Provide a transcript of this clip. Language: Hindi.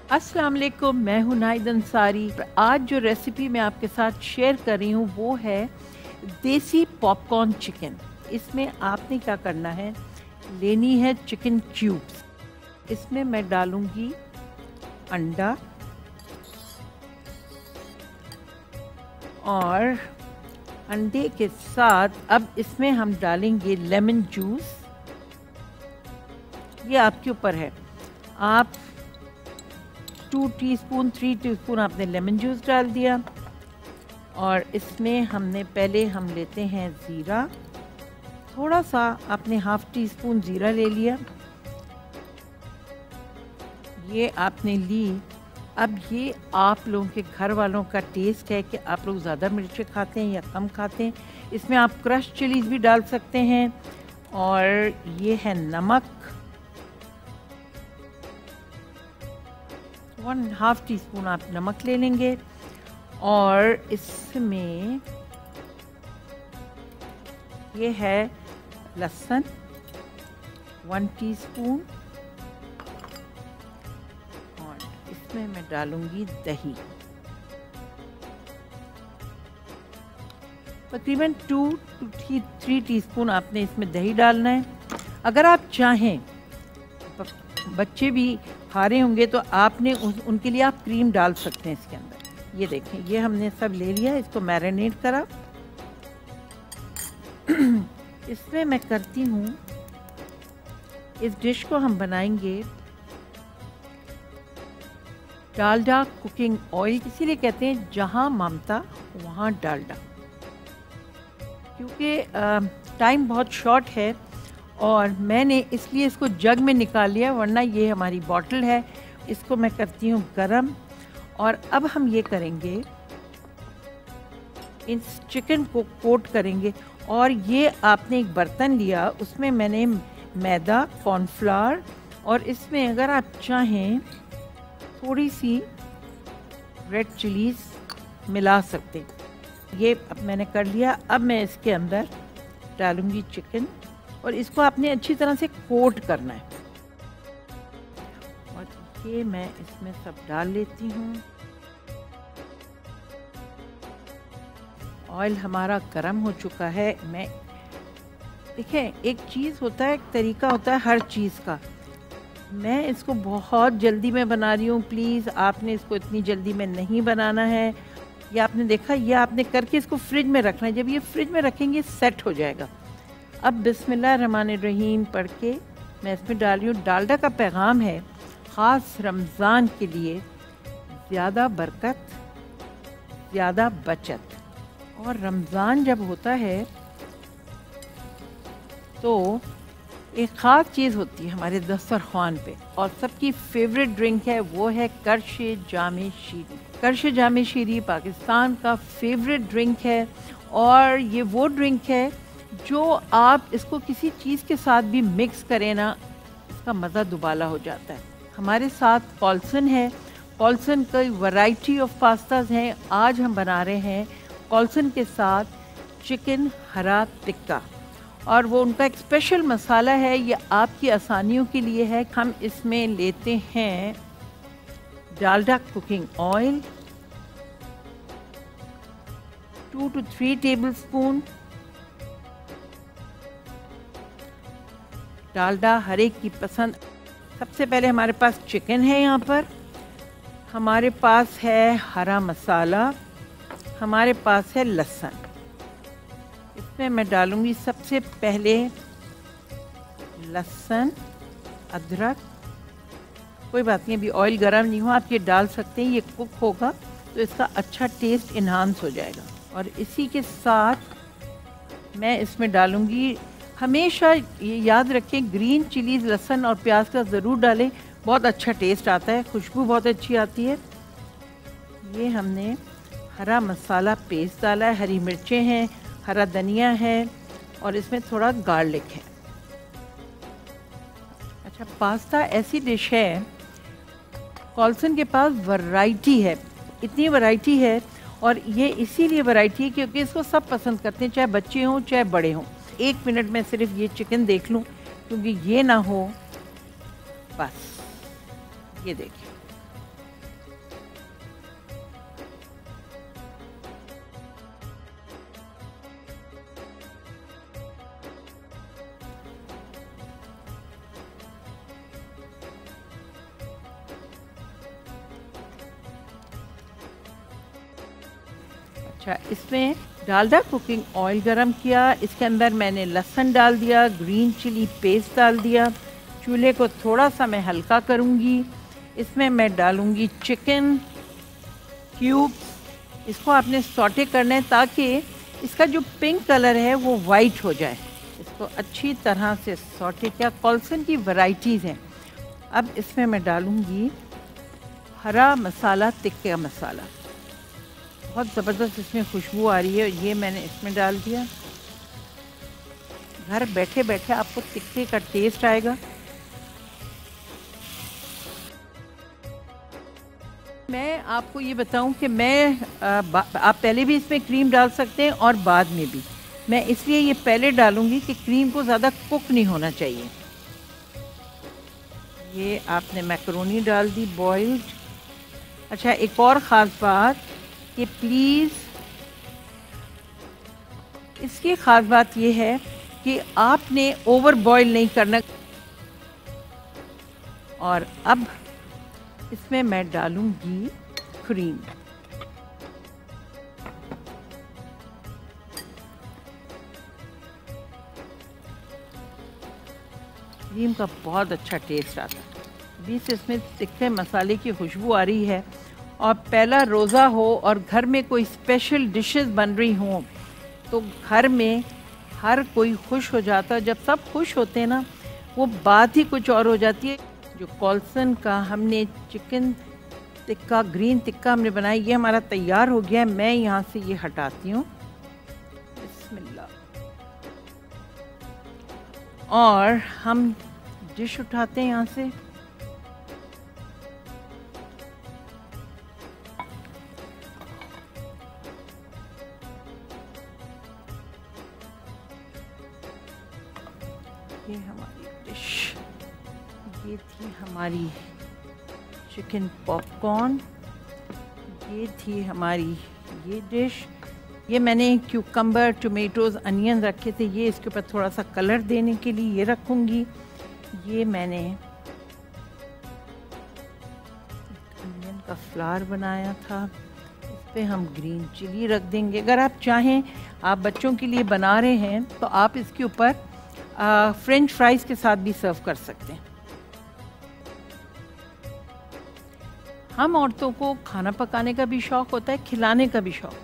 अस्सलाम वालेकुम, मैं हूँ नाहिद अंसारी। आज जो रेसिपी मैं आपके साथ शेयर कर रही हूँ वो है देसी पॉपकॉर्न चिकन। इसमें आपने क्या करना है, लेनी है चिकन क्यूब्स। इसमें मैं डालूँगी अंडा और अंडे के साथ अब इसमें हम डालेंगे लेमन जूस। ये आपके ऊपर है, आप 2 टीस्पून 3 टीस्पून आपने लेमन जूस डाल दिया। और इसमें हम लेते हैं ज़ीरा, थोड़ा सा आपने हाफ़ टी स्पून ज़ीरा ले लिया, ये आपने ली। अब ये आप लोगों के घर वालों का टेस्ट है कि आप लोग ज़्यादा मिर्ची खाते हैं या कम खाते हैं। इसमें आप क्रश चिलीज़ भी डाल सकते हैं। और ये है नमक, 1/2 टीस्पून आप नमक ले लेंगे। और इसमें ये है लहसुन 1 टीस्पून। और इसमें मैं डालूंगी दही, तकरीबन 2 to 3 टीस्पून आपने इसमें दही डालना है। अगर आप चाहें, बच्चे भी खा रहे होंगे तो आपने उनके लिए आप क्रीम डाल सकते हैं इसके अंदर। ये देखें, ये हमने सब ले लिया, इसको मैरिनेट करा। इसमें मैं करती हूँ, इस डिश को हम बनाएंगे डालडा कुकिंग ऑयल। इसीलिए कहते हैं जहाँ ममता वहाँ डालडा, क्योंकि टाइम बहुत शॉर्ट है और मैंने इसलिए इसको जग में निकाल लिया, वरना ये हमारी बॉटल है। इसको मैं करती हूँ गरम। और अब हम ये करेंगे, इस चिकन को कोट करेंगे। और ये आपने एक बर्तन लिया, उसमें मैंने मैदा, कॉर्नफ्लावर और इसमें अगर आप चाहें थोड़ी सी रेड चिलीज़ मिला सकते। ये अब मैंने कर लिया। अब मैं इसके अंदर डालूंगी चिकन और इसको आपने अच्छी तरह से कोट करना है। और ये मैं इसमें सब डाल लेती हूँ। ऑयल हमारा गरम हो चुका है। मैं देखें, एक चीज़ होता है, एक तरीका होता है हर चीज़ का। मैं इसको बहुत जल्दी में बना रही हूँ, प्लीज़ आपने इसको इतनी जल्दी में नहीं बनाना है। ये आपने देखा, ये आपने करके इसको फ्रिज में रखना है। जब ये फ्रिज में रखेंगे सेट हो जाएगा। अब बिस्मिल्लाहिर्रहमानिर्रहीम पढ़ के मैं इसमें डाल रही हूँ। डालडा का पैगाम है ख़ास रमज़ान के लिए, ज़्यादा बरकत, ज़्यादा बचत। और रमज़ान जब होता है तो एक ख़ास चीज़ होती है हमारे दस्तरख़्वान पे, और सबकी फेवरेट ड्रिंक है, वो है कर्शे जामे शीरी। कर्शे जामे शीरी पाकिस्तान का फेवरेट ड्रिंक है। और ये वो ड्रिंक है जो आप इसको किसी चीज़ के साथ भी मिक्स करें ना, इसका मज़ा दुबाला हो जाता है। हमारे साथ कॉल्सन है। कॉल्सन की वैरायटी ऑफ पास्ताज हैं। आज हम बना रहे हैं कॉल्सन के साथ चिकन हरा टिक्का, और वो उनका एक स्पेशल मसाला है। ये आपकी आसानियों के लिए है। हम इसमें लेते हैं Dalda cooking oil 2 to 3 tablespoon. Dalda हर एक की पसंद। सबसे पहले हमारे पास चिकन है, यहाँ पर हमारे पास है हरा मसाला, हमारे पास है लहसुन। इसमें मैं डालूंगी सबसे पहले लहसुन, अदरक। कोई बात नहीं, अभी ऑयल गर्म नहीं हुआ, आप ये डाल सकते हैं। ये कुक होगा तो इसका अच्छा टेस्ट इन्हांस हो जाएगा। और इसी के साथ मैं इसमें डालूंगी, हमेशा ये याद रखें, ग्रीन चिलीज़, लहसुन और प्याज का ज़रूर डालें, बहुत अच्छा टेस्ट आता है, खुशबू बहुत अच्छी आती है। ये हमने हरा मसाला पेस्ट डाला है, हरी मिर्चें हैं, हरा धनिया है और इसमें थोड़ा गार्लिक है। अच्छा, पास्ता ऐसी डिश है, कॉल्सन के पास वैरायटी है, इतनी वैरायटी है। और ये इसीलिए वैरायटी है क्योंकि इसको सब पसंद करते हैं, चाहे बच्चे हों चाहे बड़े हों। 1 मिनट में सिर्फ ये चिकन देख लूँ, क्योंकि ये ना हो बस। ये देखिए, अच्छा, इसमें डालडा कुकिंग ऑयल गरम किया, इसके अंदर मैंने लहसुन डाल दिया, ग्रीन चिली पेस्ट डाल दिया। चूल्हे को थोड़ा सा मैं हल्का करूँगी। इसमें मैं डालूँगी चिकन क्यूब्स। इसको आपने सॉटे करना है ताकि इसका जो पिंक कलर है वो वाइट हो जाए। इसको अच्छी तरह से सॉटे किया। कॉल्सन की वैरायटीज़ हैं। अब इसमें मैं डालूँगी हरा मसाला, तिक्का मसाला। बहुत ज़बरदस्त इसमें खुशबू आ रही है। ये मैंने इसमें डाल दिया। घर बैठे बैठे आपको तिक्के का टेस्ट आएगा। मैं आपको ये बताऊं कि आप पहले भी इसमें क्रीम डाल सकते हैं और बाद में भी। मैं इसलिए ये पहले डालूंगी कि क्रीम को ज़्यादा कुक नहीं होना चाहिए। ये आपने मैकरोनी डाल दी बॉइल्ड। अच्छा, एक और ख़ास बात कि प्लीज़, इसकी ख़ास बात ये है कि आपने ओवर बॉयल नहीं करना। और अब इसमें मैं डालूंगी क्रीम। क्रीम का बहुत अच्छा टेस्ट आता है। बीच इसमें तिक्के मसाले की खुशबू आ रही है। और पहला रोज़ा हो और घर में कोई स्पेशल डिशेस बन रही हों तो घर में हर कोई खुश हो जाता है। जब सब खुश होते हैं ना, वो बात ही कुछ और हो जाती है। जो कॉल्सन का हमने चिकन टिक्का, ग्रीन टिक्का हमने बनाया, ये हमारा तैयार हो गया है। मैं यहाँ से ये हटाती हूँ। बिस्मिल्लाह। और हम डिश उठाते हैं यहाँ से। ये हमारी डिश, ये थी हमारी चिकन पॉपकॉर्न, ये थी हमारी ये डिश। ये मैंने क्यूकम्बर, टोमेटोज़, अनियन रखे थे, ये इसके ऊपर थोड़ा सा कलर देने के लिए ये रखूँगी। ये मैंने अनियन का फ्लावर बनाया था, इस पर हम ग्रीन चिली रख देंगे। अगर आप चाहें, आप बच्चों के लिए बना रहे हैं तो आप इसके ऊपर फ्रेंच फ्राइज़ के साथ भी सर्व कर सकते हैं। हम औरतों को खाना पकाने का भी शौक़ होता है, खिलाने का भी शौक़।